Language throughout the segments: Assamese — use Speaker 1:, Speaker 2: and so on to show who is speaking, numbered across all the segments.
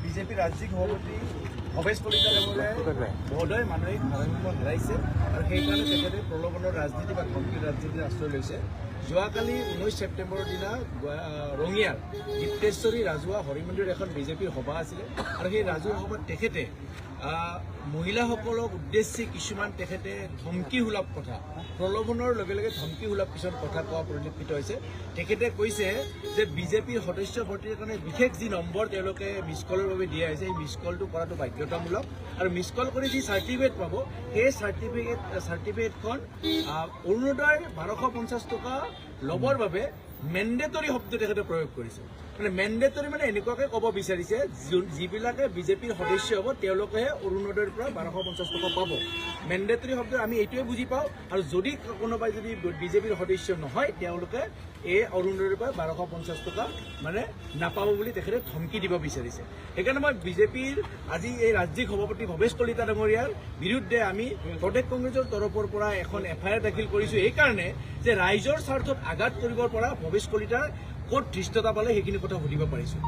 Speaker 1: বিজেপি ৰাজ্যিক সভাপতি ভৱেশ কলিতা ডাঙৰীয়াই মহোদয় মানসিক ভাৰসাম্য হেৰাইছে আৰু সেইকাৰণে তেখেতে প্ৰলোভনৰ ৰাজনীতি বা ধমকিৰ ৰাজনীতিৰ আশ্ৰয় লৈছে। যোৱাকালি 19 ছেপ্টেম্বৰৰ দিনা ৰঙিয়াৰ গীতেশ্বৰী ৰাজহুৱা হৰি মন্দিৰত এখন বিজেপিৰ সভা আছিলে আৰু সেই ৰাজহুৱা সভাত তেখেতে মহিলাসকলক উদ্দেশ্যি কিছুমান তেখেতে ধমকি সুলভ কথা প্ৰলোভনৰ লগে লগে ধমকি সুলভ কিছুমান কথা কোৱা পৰিলক্ষিত হৈছে। তেখেতে কৈছে যে বিজেপিৰ সদস্য ভৰ্তিৰ কাৰণে বিশেষ যি নম্বৰ তেওঁলোকে মিছ কলৰ বাবে দিয়া হৈছে সেই মিছ কলটো কৰাটো বাধ্যতামূলক আৰু মিছ কল কৰি যি চাৰ্টিফিকেট পাব সেই চাৰ্টিফিকেটখন অৰুণোদয় 1250 টকা ল'বৰ বাবে মেণ্ডেটৰী শব্দ তেখেতে প্ৰয়োগ কৰিছে। মানে মেণ্ডেটৰী মানে এনেকুৱাকৈ ক'ব বিচাৰিছে যিবিলাকে বিজেপিৰ সদস্য হ'ব তেওঁলোকেহে অৰুণোদয়ৰ পৰা 1250 টকা পাব। মেণ্ডেটৰী শব্দ আমি এইটোৱে বুজি পাওঁ আৰু যদি কোনোবাই যদি বিজেপিৰ সদস্য নহয় তেওঁলোকে এই অৰুণোদয়ৰ পৰা 1250 টকা মানে নাপাব বুলি তেখেতে ধমকি দিব বিচাৰিছে। সেইকাৰণে মই বিজেপিৰ আজি এই ৰাজ্যিক সভাপতি ভৱেশ কলিতা ডাঙৰীয়াৰ বিৰুদ্ধে আমি প্ৰদেশ কংগ্ৰেছৰ তৰফৰ পৰা এখন FIR দাখিল কৰিছোঁ এইকাৰণে যে ৰাইজৰ স্বাৰ্থত আঘাত কৰিবৰ পৰা ভৱেশ কলিতাৰ ক'ত ধৃষ্টতা পালে সেইখিনি কথা সুধিব পাৰিছোঁ।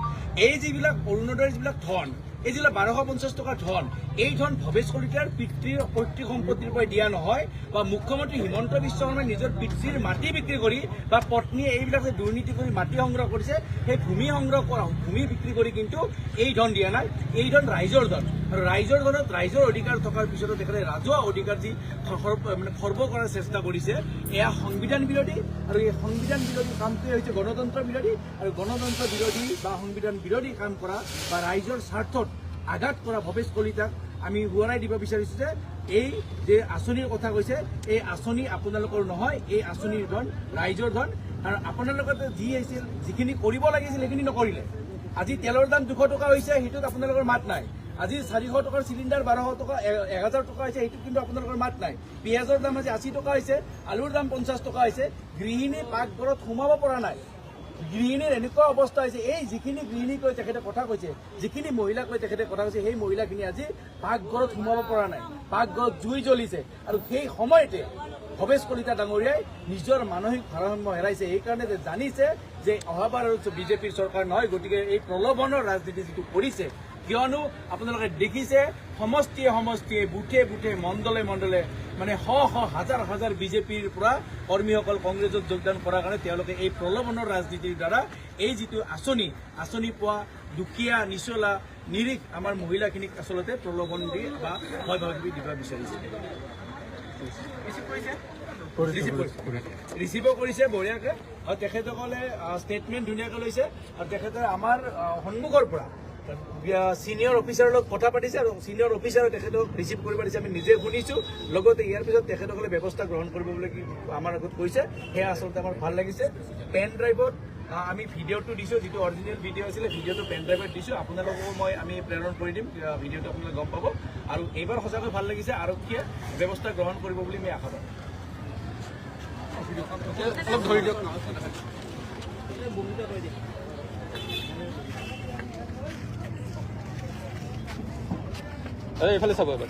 Speaker 1: এই যিবিলাক অৰুণোদয়ৰ যিবিলাক ধন এই যিবিলাক 1250 টকাৰ ধন এই ধন ভৱেশ কলিতাৰ পিতৃৰ পৈতৃক সম্পত্তিৰ পৰা দিয়া নহয় বা মুখ্যমন্ত্ৰী হিমন্ত বিশ্ব শৰ্মাই নিজৰ পিতৃৰ মাটি বিক্ৰী কৰি বা পত্নীয়ে এইবিলাক যে দুৰ্নীতি কৰি মাটি সংগ্ৰহ কৰিছে সেই ভূমি সংগ্ৰহ কৰা ভূমি বিক্ৰী কৰি কিন্তু এই ধন দিয়া নাই। এই ধন ৰাইজৰ ধন আৰু ৰাইজৰ ধনত ৰাইজৰ অধিকাৰ থকাৰ পিছতো তেখেতে ৰাজহুৱা অধিকাৰ যি মানে খৰ্ব কৰাৰ চেষ্টা কৰিছে এয়া সংবিধান বিৰোধী আৰু এই সংবিধান বিৰোধী কামটোৱে হৈছে গণতন্ত্ৰ বিৰোধী আৰু গণতন্ত্ৰ বিৰোধী বা সংবিধান বিৰোধী কাম কৰা বা ৰাইজৰ স্বাৰ্থত আঘাত কৰা ভৱেশ কলিতাক আমি সোঁৱৰাই দিব বিচাৰিছোঁ যে এই যে আঁচনিৰ কথা কৈছে এই আঁচনি আপোনালোকৰ নহয়, এই আঁচনিৰ ধন ৰাইজৰ ধন আৰু আপোনালোকে যি আহিছিল যিখিনি কৰিব লাগিছিল সেইখিনি নকৰিলে। আজি তেলৰ দাম 200 টকা হৈছে সেইটোত আপোনালোকৰ মাত নাই। আজি 400 টকাৰ চিলিণ্ডাৰ 1200 টকা 1000 টকা হৈছে সেইটোত কিন্তু আপোনালোকৰ মাত নাই। পিঁয়াজৰ দাম আজি 80 টকা হৈছে, আলুৰ দাম 50 টকা হৈছে। গৃহিণী পাকঘৰত সোমাব পৰা নাই। গৃহিণীৰ এনেকুৱা অৱস্থা হৈছে এই যিখিনি গৃহিণীক লৈ তেখেতে কথা কৈছে যিখিনি মহিলাক লৈ তেখেতে কথা কৈছে সেই মহিলাখিনি আজি পাকঘৰত সোমাব পৰা নাই। পাকঘৰত জুই জ্বলিছে আৰু সেই সময়তে ভৱেশ কলিতা ডাঙৰীয়াই নিজৰ মানসিক ভাৰসাম্য হেৰাইছে। এইকাৰণে যে জানিছে যে অহাবাৰ আৰু বিজেপিৰ চৰকাৰ নহয়, গতিকে এই প্ৰলোভনৰ ৰাজনীতি যিটো কৰিছে কিয়নো আপোনালোকে দেখিছে সমষ্টিয়ে বুথে বুথে মণ্ডলে মণ্ডলে মানে হাজাৰ হাজাৰ বিজেপিৰ পৰা কৰ্মীসকল কংগ্ৰেছত যোগদান কৰাৰ কাৰণে তেওঁলোকে এই প্ৰলোভনৰ ৰাজনীতিৰ দ্বাৰা এই যিটো আঁচনি পোৱা দুখীয়া নিচলা নিৰীহ আমাৰ মহিলাখিনিক আচলতে প্ৰলোভন দি বা ভয় ভাবি দিব বিচাৰিছে। ৰিচিভো কৰিছে বঢ়িয়াকৈ আৰু তেখেতসকলে ষ্টেটমেণ্ট ধুনীয়াকৈ লৈছে আৰু তেখেতে আমাৰ সন্মুখৰ পৰা সিনিয়ৰ অফিচাৰৰ লগত কথা পাতিছে আৰু সিনিয়ৰ অফিচাৰে তেখেতক ৰিচিভ কৰিব দিছে আমি নিজে শুনিছোঁ। লগতে ইয়াৰ পিছত তেখেতসকলে ব্যৱস্থা গ্ৰহণ কৰিব বুলি আমাৰ আগত কৈছে, সেয়া আচলতে আমাৰ ভাল লাগিছে। পেন ড্ৰাইভত আমি ভিডিঅ'টো দিছোঁ, যিটো অৰিজিনেল ভিডিঅ' আছিলে ভিডিঅ'টো পেন ড্ৰাইভত দিছোঁ। আপোনালোককো আমি প্ৰেৰণ কৰি দিম, ভিডিঅ'টো আপোনালোকে গম পাব। আৰু এইবাৰ সঁচাকৈ ভাল লাগিছে, আৰক্ষীয়ে ব্যৱস্থা গ্ৰহণ কৰিব বুলি আমি আশা কৰোঁ।
Speaker 2: এইফালে চাব এবাৰ।